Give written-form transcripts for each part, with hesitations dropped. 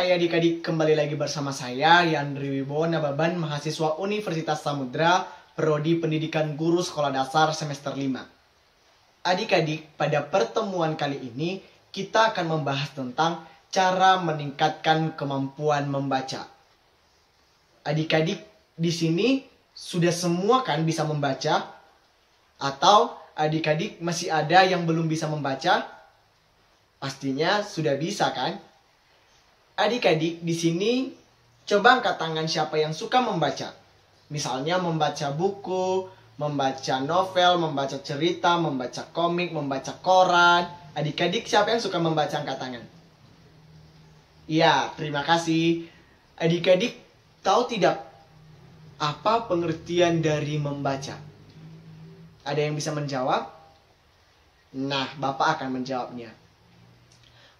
hai adik-adik, kembali lagi bersama saya Yandri Wibowo Nababan, mahasiswa Universitas Samudra, Prodi Pendidikan Guru Sekolah Dasar semester 5. Adik-adik, pada pertemuan kali ini kita akan membahas tentang cara meningkatkan kemampuan membaca. Adik-adik di sini sudah semua kan bisa membaca? Atau adik-adik masih ada yang belum bisa membaca? Pastinya sudah bisa kan? Adik-adik di sini coba angkat tangan siapa yang suka membaca. Misalnya membaca buku, membaca novel, membaca cerita, membaca komik, membaca koran. Adik-adik siapa yang suka membaca, angkat tangan? Ya, terima kasih. Adik-adik tahu tidak apa pengertian dari membaca? Ada yang bisa menjawab? Nah, Bapak akan menjawabnya.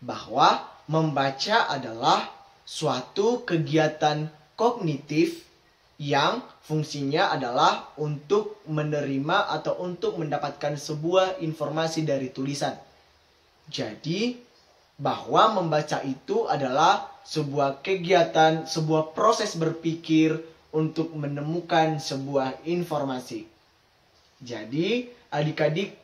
Bahwa membaca adalah suatu kegiatan kognitif yang fungsinya adalah untuk menerima atau untuk mendapatkan sebuah informasi dari tulisan. Jadi, bahwa membaca itu adalah sebuah kegiatan, sebuah proses berpikir untuk menemukan sebuah informasi. Jadi, adik-adik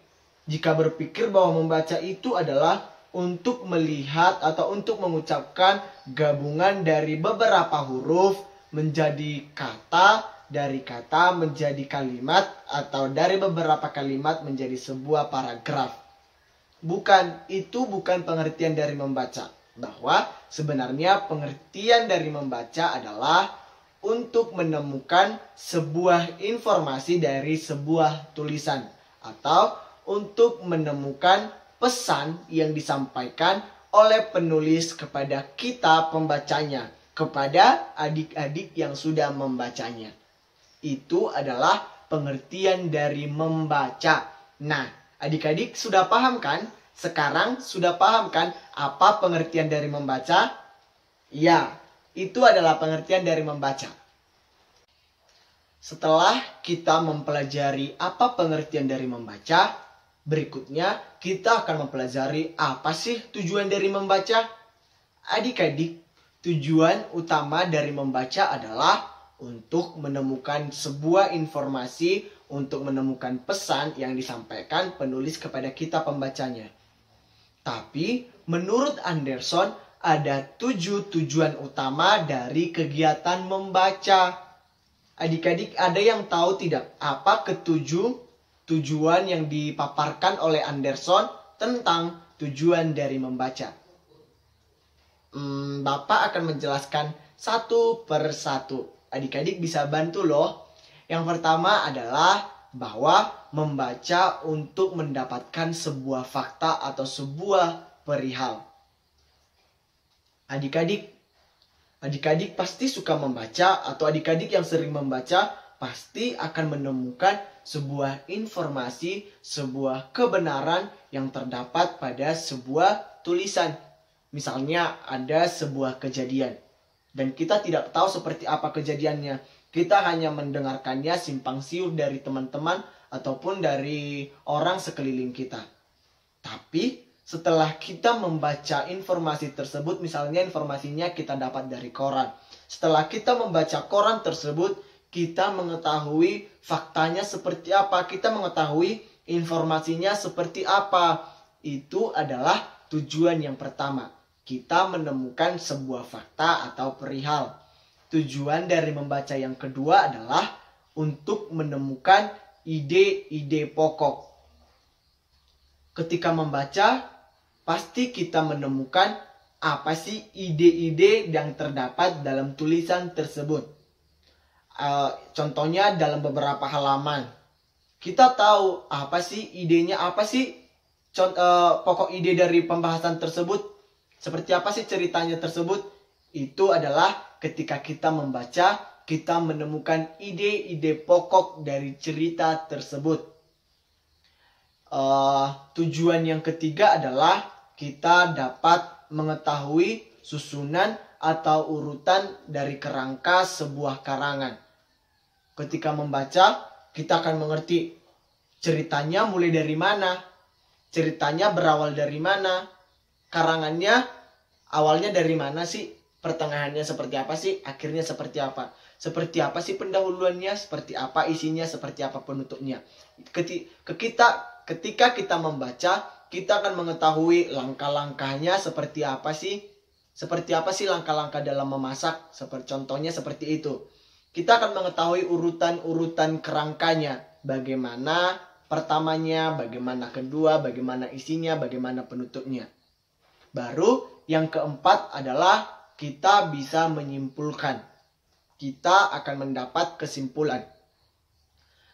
jika berpikir bahwa membaca itu adalah untuk melihat atau untuk mengucapkan gabungan dari beberapa huruf menjadi kata, dari kata menjadi kalimat, atau dari beberapa kalimat menjadi sebuah paragraf. Itu bukan pengertian dari membaca. Bahwa sebenarnya pengertian dari membaca adalah untuk menemukan sebuah informasi dari sebuah tulisan, atau untuk menemukan pesan yang disampaikan oleh penulis kepada kita pembacanya, kepada adik-adik yang sudah membacanya. Itu adalah pengertian dari membaca. Nah, adik-adik sudah paham kan? Sekarang sudah paham kan apa pengertian dari membaca? Ya, itu adalah pengertian dari membaca. Setelah kita mempelajari apa pengertian dari membaca, berikutnya kita akan mempelajari apa sih tujuan dari membaca. Adik-adik, tujuan utama dari membaca adalah untuk menemukan sebuah informasi, untuk menemukan pesan yang disampaikan penulis kepada kita pembacanya. Tapi menurut Anderson ada 7 tujuan utama dari kegiatan membaca. Adik-adik ada yang tahu tidak apa ketujuh tujuan yang dipaparkan oleh Anderson tentang tujuan dari membaca? Bapak akan menjelaskan satu per satu. Adik-adik bisa bantu loh. Yang pertama adalah bahwa membaca untuk mendapatkan sebuah fakta atau sebuah perihal. Adik-adik pasti suka membaca, atau adik-adik yang sering membaca pasti akan menemukan sebuah informasi, sebuah kebenaran yang terdapat pada sebuah tulisan. Misalnya ada sebuah kejadian dan kita tidak tahu seperti apa kejadiannya. Kita hanya mendengarkannya simpang siur dari teman-teman ataupun dari orang sekeliling kita. Tapi setelah kita membaca informasi tersebut, misalnya informasinya kita dapat dari koran. Setelah kita membaca koran tersebut, kita mengetahui faktanya seperti apa, kita mengetahui informasinya seperti apa. Itu adalah tujuan yang pertama. Kita menemukan sebuah fakta atau perihal. Tujuan dari membaca yang kedua adalah untuk menemukan ide-ide pokok. Ketika membaca, pasti kita menemukan apa sih ide-ide yang terdapat dalam tulisan tersebut. Contohnya dalam beberapa halaman kita tahu apa sih idenya, apa sih pokok ide dari pembahasan tersebut, seperti apa sih ceritanya tersebut. Itu adalah ketika kita membaca, kita menemukan ide-ide pokok dari cerita tersebut. Tujuan yang ketiga adalah kita dapat mengetahui susunan atau urutan dari kerangka sebuah karangan. Ketika membaca, kita akan mengerti ceritanya mulai dari mana, ceritanya berawal dari mana, karangannya awalnya dari mana sih. pertengahannya seperti apa sih, akhirnya seperti apa. Seperti apa sih pendahuluannya, seperti apa isinya, seperti apa penutupnya. Ketika kita membaca, kita akan mengetahui langkah-langkahnya seperti apa sih. Seperti apa sih langkah-langkah dalam memasak, contohnya seperti itu. Kita akan mengetahui urutan-urutan kerangkanya. Bagaimana pertamanya, bagaimana kedua, bagaimana isinya, bagaimana penutupnya. Baru yang keempat adalah kita bisa menyimpulkan. Kita akan mendapat kesimpulan.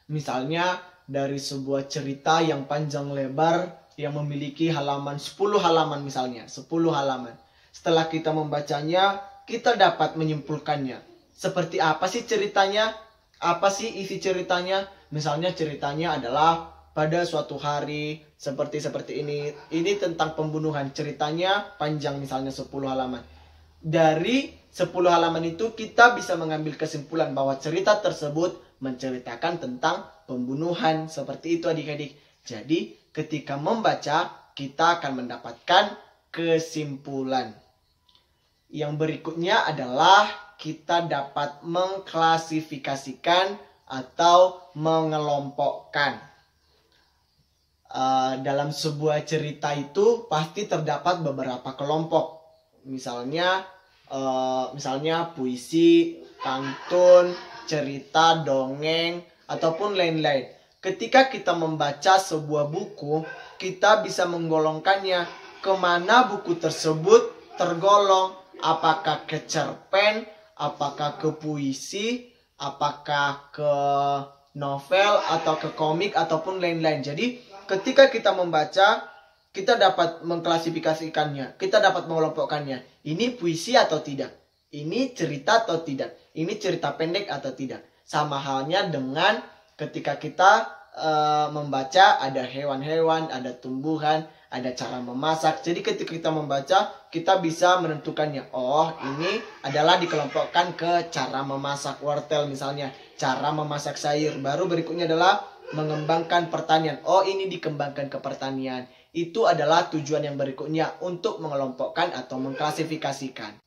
Misalnya dari sebuah cerita yang panjang lebar yang memiliki halaman 10 halaman misalnya, 10 halaman. Setelah kita membacanya, kita dapat menyimpulkannya. Seperti apa sih ceritanya? Apa sih isi ceritanya? Misalnya ceritanya adalah pada suatu hari seperti ini. Ini tentang pembunuhan. Ceritanya panjang misalnya 10 halaman. Dari 10 halaman itu kita bisa mengambil kesimpulan bahwa cerita tersebut menceritakan tentang pembunuhan. Seperti itu adik-adik. Jadi ketika membaca kita akan mendapatkan kesimpulan. Yang berikutnya adalah kita dapat mengklasifikasikan atau mengelompokkan. Dalam sebuah cerita itu pasti terdapat beberapa kelompok. Misalnya puisi, pantun, cerita, dongeng, ataupun lain-lain. Ketika kita membaca sebuah buku, kita bisa menggolongkannya kemana buku tersebut tergolong. Apakah ke cerpen, apakah ke puisi, apakah ke novel, atau ke komik, ataupun lain-lain. Jadi ketika kita membaca, kita dapat mengklasifikasikannya, kita dapat mengelompokkannya. Ini puisi atau tidak? Ini cerita atau tidak? Ini cerita pendek atau tidak? Sama halnya dengan ketika kita membaca, ada hewan-hewan, ada tumbuhan, ada cara memasak. Jadi ketika kita membaca, kita bisa menentukannya. Oh, ini adalah dikelompokkan ke cara memasak wortel misalnya, cara memasak sayur. Baru berikutnya adalah mengembangkan pertanian. Oh, ini dikembangkan ke pertanian. Itu adalah tujuan yang berikutnya untuk mengelompokkan atau mengklasifikasikan.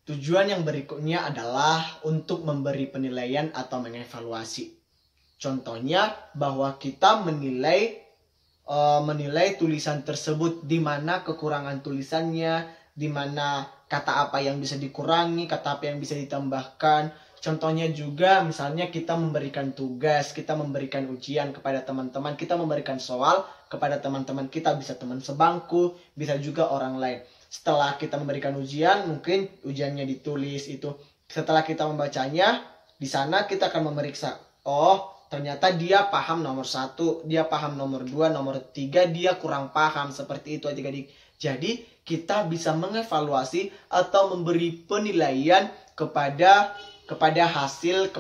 Tujuan yang berikutnya adalah untuk memberi penilaian atau mengevaluasi. Contohnya bahwa kita menilai tulisan tersebut, di mana kekurangan tulisannya, di mana kata apa yang bisa dikurangi, kata apa yang bisa ditambahkan. Contohnya juga misalnya kita memberikan tugas, kita memberikan ujian kepada teman-teman, kita memberikan soal kepada teman-teman kita, bisa teman sebangku, bisa juga orang lain. Setelah kita memberikan ujian, mungkin ujiannya ditulis itu. Setelah kita membacanya, di sana kita akan memeriksa. Oh, ternyata dia paham nomor 1, dia paham nomor 2, nomor 3, dia kurang paham. Seperti itu adik-adik. Jadi kita bisa mengevaluasi atau memberi penilaian kepada hasil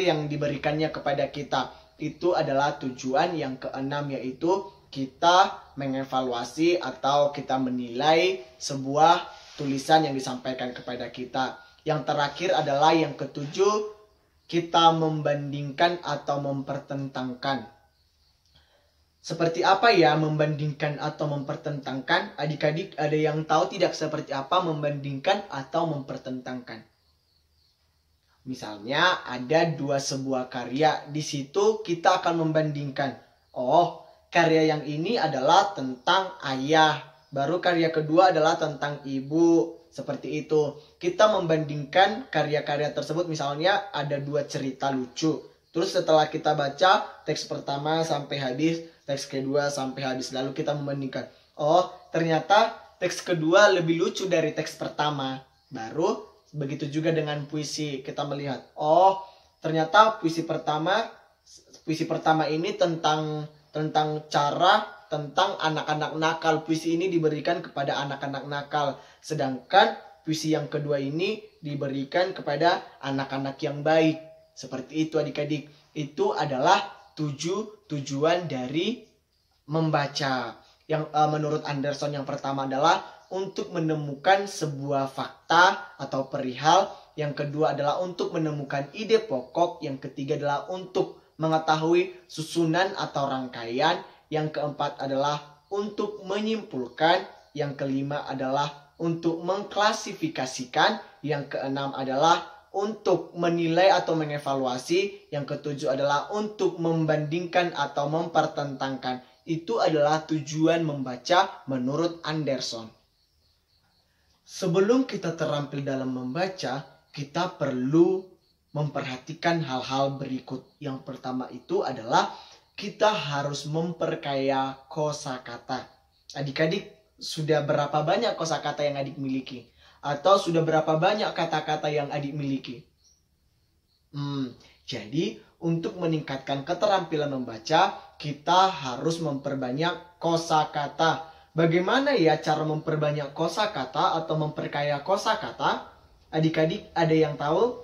yang diberikannya kepada kita. Itu adalah tujuan yang keenam, yaitu kita mengevaluasi atau kita menilai sebuah tulisan yang disampaikan kepada kita. Yang terakhir adalah yang ketujuh, kita membandingkan atau mempertentangkan. Seperti apa ya membandingkan atau mempertentangkan? Adik-adik ada yang tahu tidak seperti apa membandingkan atau mempertentangkan? Misalnya ada sebuah karya, di situ kita akan membandingkan. Oh, karya yang ini adalah tentang ayah, baru karya kedua adalah tentang ibu. Seperti itu. Kita membandingkan karya-karya tersebut. Misalnya ada 2 cerita lucu. Terus setelah kita baca teks pertama sampai habis, teks kedua sampai habis, lalu kita membandingkan. Oh, ternyata teks kedua lebih lucu dari teks pertama. Baru begitu juga dengan puisi. Kita melihat, oh, ternyata puisi pertama ini tentang anak-anak nakal. Puisi ini diberikan kepada anak-anak nakal. Sedangkan puisi yang kedua ini diberikan kepada anak-anak yang baik. Seperti itu adik-adik. Itu adalah 7 tujuan dari membaca. Yang menurut Anderson yang pertama adalah untuk menemukan sebuah fakta atau perihal. Yang kedua adalah untuk menemukan ide pokok. Yang ketiga adalah untuk mengetahui susunan atau rangkaian. Yang keempat adalah untuk menyimpulkan. Yang kelima adalah untuk mengklasifikasikan. Yang keenam adalah untuk menilai atau mengevaluasi. Yang ketujuh adalah untuk membandingkan atau mempertentangkan. Itu adalah tujuan membaca menurut Anderson. Sebelum kita terampil dalam membaca, kita perlu memperhatikan hal-hal berikut. Yang pertama itu adalah kita harus memperkaya kosakata. Adik-adik, sudah berapa banyak kosakata yang adik miliki? Atau sudah berapa banyak kata-kata yang adik miliki? Jadi untuk meningkatkan keterampilan membaca, kita harus memperbanyak kosakata. Bagaimana ya cara memperbanyak kosakata atau memperkaya kosakata? Adik-adik ada yang tahu?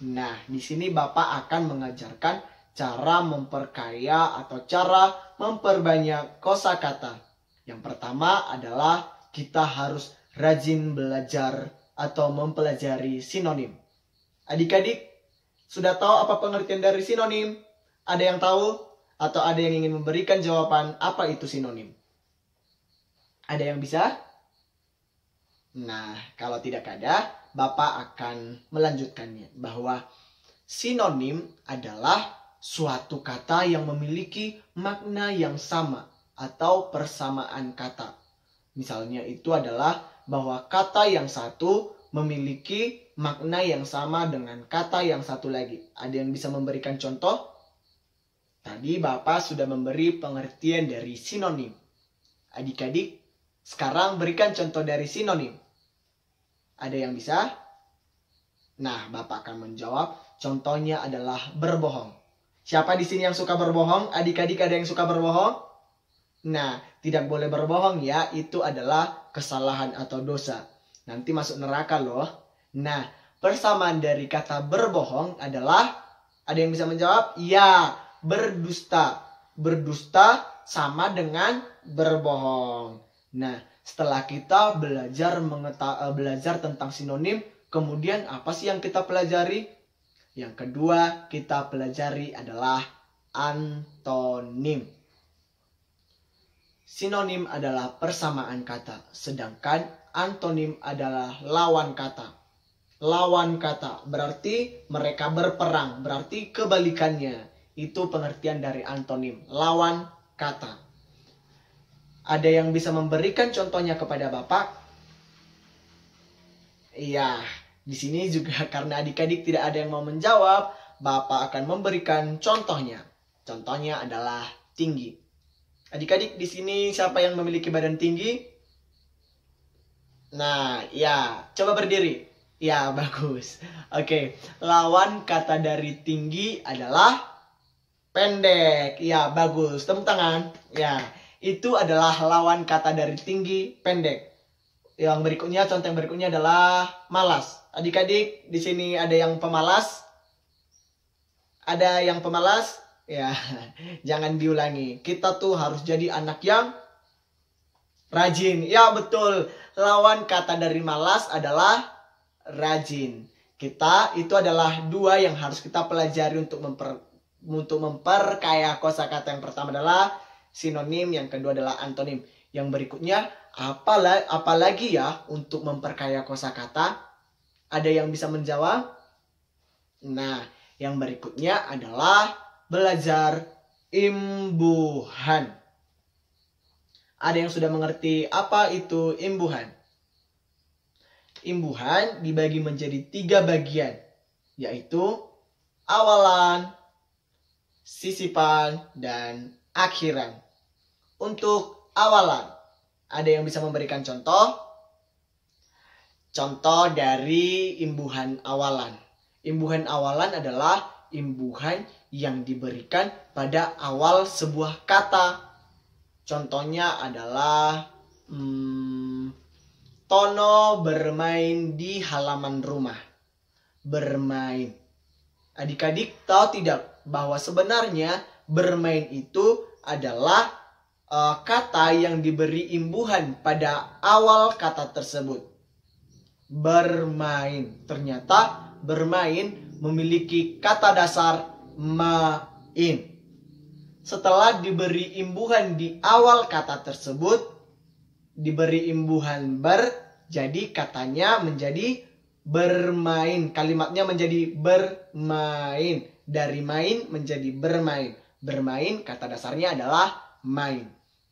Nah, di sini Bapak akan mengajarkan cara memperkaya atau cara memperbanyak kosakata. Yang pertama adalah kita harus rajin belajar atau mempelajari sinonim. Adik-adik sudah tahu apa pengertian dari sinonim? Ada yang tahu? Atau ada yang ingin memberikan jawaban apa itu sinonim? Ada yang bisa? Nah, kalau tidak ada, Bapak akan melanjutkannya. Bahwa sinonim adalah suatu kata yang memiliki makna yang sama atau persamaan kata. Misalnya itu adalah bahwa kata yang satu memiliki makna yang sama dengan kata yang satu lagi. Ada yang bisa memberikan contoh? Tadi Bapak sudah memberi pengertian dari sinonim. Adik-adik, sekarang berikan contoh dari sinonim. Ada yang bisa? Nah, Bapak akan menjawab. Contohnya adalah berbohong. Siapa di sini yang suka berbohong? Adik-adik ada yang suka berbohong? Nah, tidak boleh berbohong ya. Itu adalah kesalahan atau dosa. Nanti masuk neraka loh. Nah, persamaan dari kata berbohong adalah, ada yang bisa menjawab? Ya, berdusta. Berdusta sama dengan berbohong. Nah, setelah kita belajar tentang sinonim, kemudian apa sih yang kita pelajari? Yang kedua kita pelajari adalah antonim. Sinonim adalah persamaan kata, sedangkan antonim adalah lawan kata. Lawan kata berarti mereka berperang, berarti kebalikannya. Itu pengertian dari antonim, lawan kata. Ada yang bisa memberikan contohnya kepada Bapak? Iya, di sini juga karena adik-adik tidak ada yang mau menjawab, Bapak akan memberikan contohnya. Contohnya adalah tinggi. Adik-adik di sini siapa yang memiliki badan tinggi? Nah, ya, coba berdiri. Ya, bagus. Oke, lawan kata dari tinggi adalah pendek. Ya, bagus. Tepuk tangan. Ya, itu adalah lawan kata dari tinggi, pendek. Yang berikutnya, contoh yang berikutnya adalah malas. Adik-adik, di sini ada yang pemalas? Ada yang pemalas? Ya, jangan diulangi. Kita tuh harus jadi anak yang rajin. Ya, betul. Lawan kata dari malas adalah rajin. Kita itu adalah dua yang harus kita pelajari untuk memperkaya kosakata. Yang pertama adalah sinonim, yang kedua adalah antonim. Yang berikutnya, apalagi ya untuk memperkaya kosakata? Ada yang bisa menjawab? Nah, yang berikutnya adalah belajar imbuhan. Ada yang sudah mengerti apa itu imbuhan? Imbuhan dibagi menjadi 3 bagian, yaitu awalan, sisipan, dan akhiran. Untuk awalan, ada yang bisa memberikan contoh? Contoh dari imbuhan awalan. Imbuhan awalan adalah imbuhan yang diberikan pada awal sebuah kata. Contohnya adalah Tono bermain di halaman rumah. Bermain. Adik-adik tahu tidak bahwa sebenarnya bermain itu adalah kata yang diberi imbuhan pada awal kata tersebut. Bermain. Ternyata bermain memiliki kata dasar main. Setelah diberi imbuhan di awal kata tersebut, diberi imbuhan ber, Jadi katanya menjadi bermain. Kalimatnya menjadi bermain. Dari main menjadi bermain. Bermain kata dasarnya adalah main.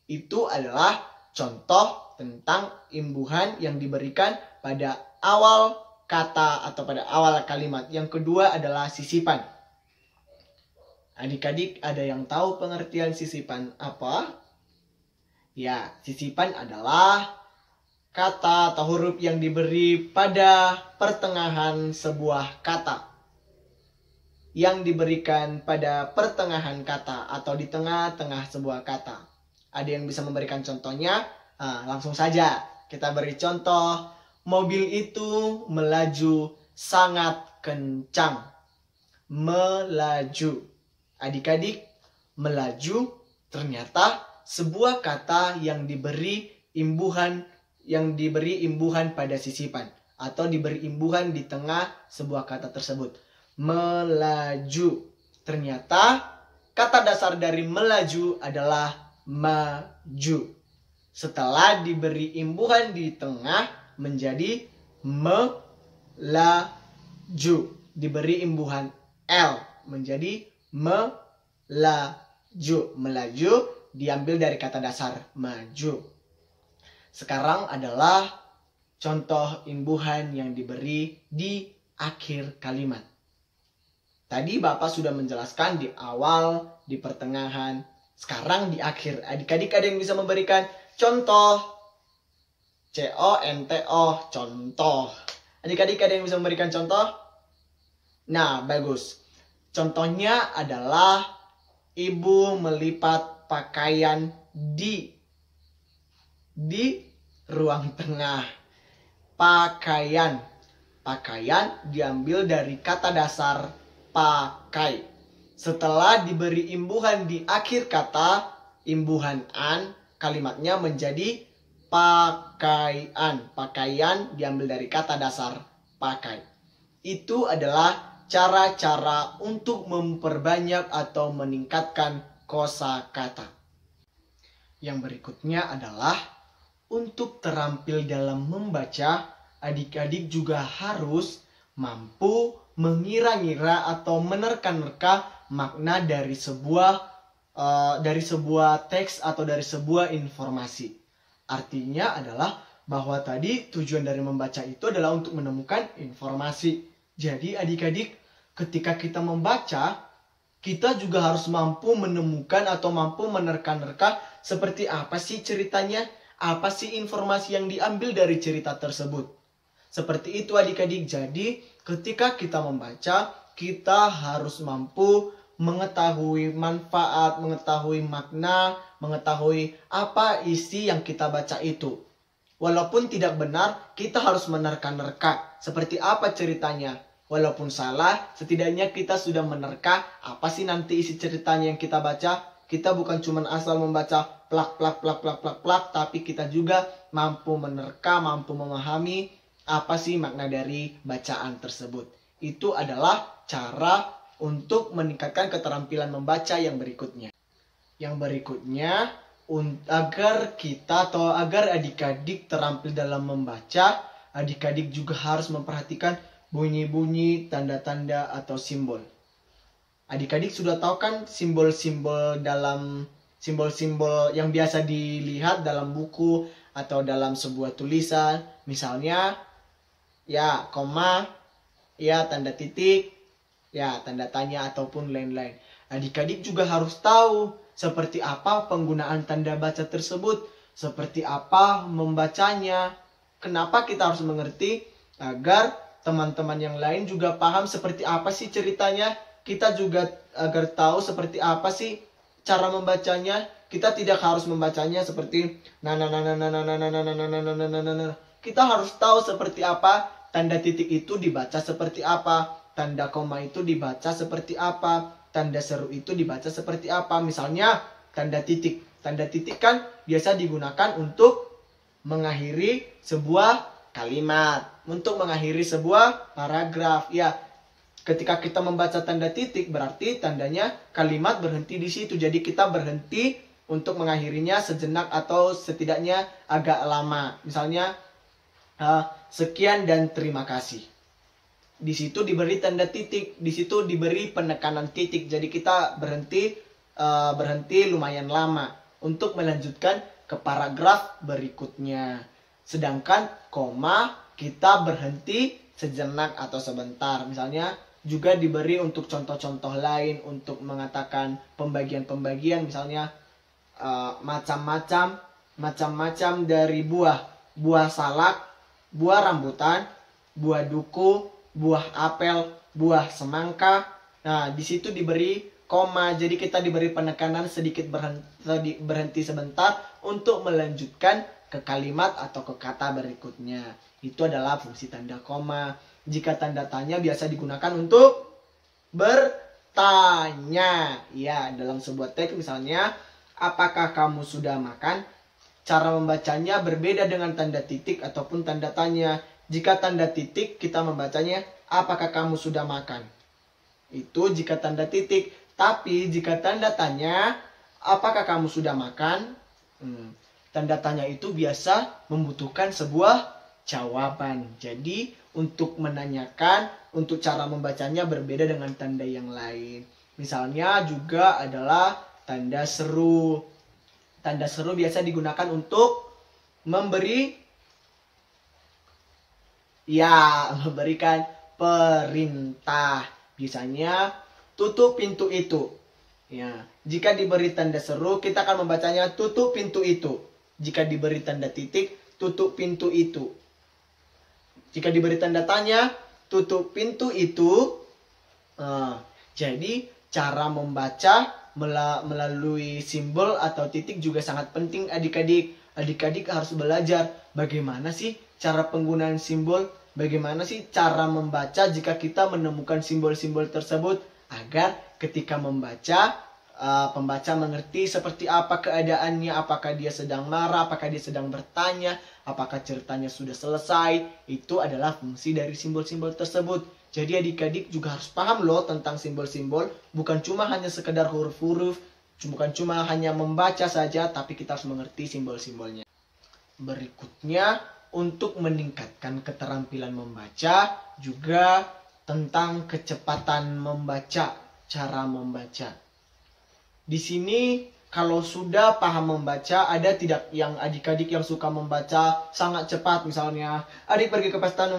Itu adalah contoh tentang imbuhan yang diberikan pada awal kata atau pada awal kalimat. Yang kedua adalah sisipan. Adik-adik ada yang tahu pengertian sisipan apa? Ya, sisipan adalah kata atau huruf yang diberi pada pertengahan sebuah kata. Yang diberikan pada pertengahan kata atau di tengah-tengah sebuah kata. Ada yang bisa memberikan contohnya? Langsung saja kita beri contoh. Mobil itu melaju sangat kencang. Melaju. Adik-adik, melaju ternyata sebuah kata yang diberi imbuhan pada sisipan atau diberi imbuhan di tengah sebuah kata tersebut. Melaju. Ternyata kata dasar dari melaju adalah maju. Setelah diberi imbuhan di tengah menjadi melaju. Diberi imbuhan L menjadi melaju. Melaju diambil dari kata dasar maju. Sekarang adalah contoh imbuhan yang diberi di akhir kalimat. Tadi Bapak sudah menjelaskan di awal, di pertengahan, sekarang di akhir. Adik-adik ada yang bisa memberikan contoh? C-O-N-T-O, contoh. Adik-adik ada yang bisa memberikan contoh? Nah, bagus. Contohnya adalah ibu melipat pakaian di ruang tengah. Pakaian. Pakaian diambil dari kata dasar pakai. Setelah diberi imbuhan di akhir kata, imbuhan an, kalimatnya menjadi pakaian. Pakaian diambil dari kata dasar pakai. Itu adalah cara-cara untuk memperbanyak atau meningkatkan kosakata. Yang berikutnya adalah untuk terampil dalam membaca, adik-adik juga harus mampu mengira-ngira atau menerka-nerka makna dari sebuah teks atau dari sebuah informasi. Artinya adalah bahwa tadi tujuan dari membaca itu adalah untuk menemukan informasi. Jadi adik-adik, ketika kita membaca, kita juga harus mampu menemukan atau mampu menerka-nerka seperti apa sih ceritanya, apa sih informasi yang diambil dari cerita tersebut. Seperti itu adik-adik. Jadi ketika kita membaca, kita harus mampu mengetahui manfaat, mengetahui makna, mengetahui apa isi yang kita baca itu. Walaupun tidak benar, kita harus menerka-nerka seperti apa ceritanya. Walaupun salah, setidaknya kita sudah menerka apa sih nanti isi ceritanya yang kita baca. Kita bukan cuma asal membaca plak, tapi kita juga mampu menerka, mampu memahami apa sih makna dari bacaan tersebut. Itu adalah cara untuk meningkatkan keterampilan membaca yang berikutnya. Yang berikutnya, agar kita atau agar adik-adik terampil dalam membaca, adik-adik juga harus memperhatikan bunyi-bunyi, tanda-tanda atau simbol. Adik-adik sudah tahu kan simbol-simbol yang biasa dilihat dalam buku atau dalam sebuah tulisan. Misalnya, ya koma, ya tanda titik, ya tanda tanya ataupun lain-lain. Adik-adik juga harus tahu seperti apa penggunaan tanda baca tersebut, seperti apa membacanya. Kenapa kita harus mengerti agar teman-teman yang lain juga paham seperti apa sih ceritanya. Kita juga agar tahu seperti apa sih cara membacanya. Kita tidak harus membacanya seperti kita harus tahu seperti apa tanda titik itu dibaca seperti apa, tanda koma itu dibaca seperti apa, tanda seru itu dibaca seperti apa. Misalnya tanda titik. Tanda titik kan biasa digunakan untuk mengakhiri sebuah kalimat, untuk mengakhiri sebuah paragraf. Ya, ketika kita membaca tanda titik berarti tandanya kalimat berhenti di situ. Jadi kita berhenti untuk mengakhirinya sejenak atau setidaknya agak lama. Misalnya Sekian dan terima kasih. Di situ diberi tanda titik, di situ diberi penekanan titik. Jadi kita berhenti lumayan lama untuk melanjutkan ke paragraf berikutnya. Sedangkan koma kita berhenti sejenak atau sebentar. Misalnya juga diberi untuk contoh-contoh lain untuk mengatakan pembagian-pembagian, misalnya macam-macam dari buah salak, buah rambutan, buah duku, buah apel, buah semangka. Nah, di situ diberi koma, jadi kita diberi penekanan sedikit berhenti sebentar untuk melanjutkan ke kalimat atau ke kata berikutnya. Itu adalah fungsi tanda koma. Jika tanda tanya biasa digunakan untuk bertanya. Ya, dalam sebuah teks misalnya, apakah kamu sudah makan? Cara membacanya berbeda dengan tanda titik ataupun tanda tanya. Jika tanda titik kita membacanya, apakah kamu sudah makan? Itu jika tanda titik. Tapi jika tanda tanya, apakah kamu sudah makan? Tanda tanya itu biasa membutuhkan sebuah jawaban. Jadi untuk menanyakan, untuk cara membacanya berbeda dengan tanda yang lain. Misalnya juga adalah tanda seru. Tanda seru biasa digunakan untuk memberikan perintah. Biasanya tutup pintu itu. Ya, jika diberi tanda seru, kita akan membacanya tutup pintu itu. Jika diberi tanda titik, tutup pintu itu. Jika diberi tanda tanya, tutup pintu itu. Jadi cara membaca melalui simbol atau titik juga sangat penting adik-adik. Adik-adik harus belajar bagaimana sih cara penggunaan simbol, bagaimana sih cara membaca jika kita menemukan simbol-simbol tersebut, agar ketika membaca, pembaca mengerti seperti apa keadaannya, apakah dia sedang marah, apakah dia sedang bertanya, apakah ceritanya sudah selesai. Itu adalah fungsi dari simbol-simbol tersebut. Jadi adik-adik juga harus paham loh tentang simbol-simbol. Bukan cuma hanya sekedar huruf-huruf, bukan cuma hanya membaca saja, tapi kita harus mengerti simbol-simbolnya. Berikutnya, untuk meningkatkan keterampilan membaca, juga tentang kecepatan membaca, cara membaca. Di sini kalau sudah paham membaca, ada tidak yang adik-adik yang suka membaca sangat cepat, misalnya adik pergi ke pesta,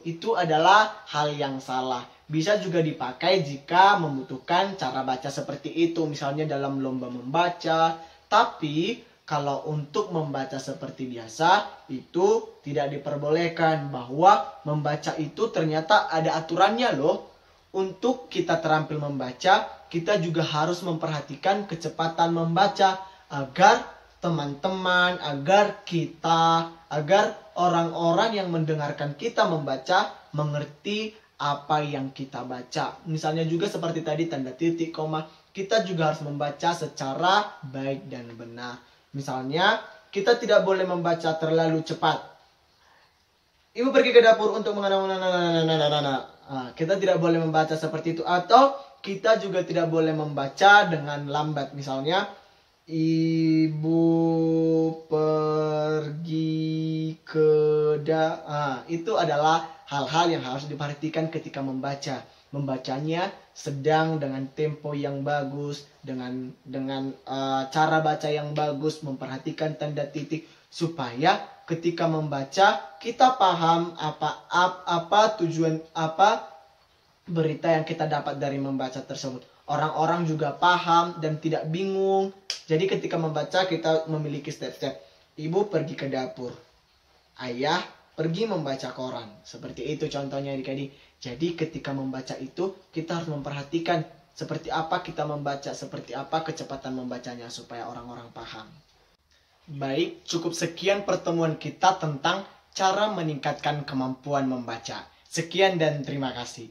itu adalah hal yang salah. Bisa juga dipakai jika membutuhkan cara baca seperti itu, misalnya dalam lomba membaca. Tapi kalau untuk membaca seperti biasa, itu tidak diperbolehkan, bahwa membaca itu ternyata ada aturannya loh. Untuk kita terampil membaca, kita juga harus memperhatikan kecepatan membaca, agar teman-teman, agar orang-orang yang mendengarkan kita membaca mengerti apa yang kita baca. Misalnya juga seperti tadi tanda titik, koma, kita juga harus membaca secara baik dan benar. Misalnya, kita tidak boleh membaca terlalu cepat. Ibu pergi ke dapur untuk kita tidak boleh membaca seperti itu. Atau kita juga tidak boleh membaca dengan lambat. Misalnya, ibu pergi ke itu adalah hal-hal yang harus diperhatikan ketika membaca. Membacanya sedang dengan tempo yang bagus, dengan cara baca yang bagus, memperhatikan tanda titik, supaya ketika membaca kita paham apa tujuan, apa berita yang kita dapat dari membaca tersebut. Orang-orang juga paham dan tidak bingung. Jadi ketika membaca kita memiliki step-step. Ibu pergi ke dapur, ayah pergi membaca koran. Seperti itu contohnya adik-adik. Jadi ketika membaca itu kita harus memperhatikan seperti apa kita membaca, seperti apa kecepatan membacanya, supaya orang-orang paham. Baik, cukup sekian pertemuan kita tentang cara meningkatkan kemampuan membaca. Sekian dan terima kasih.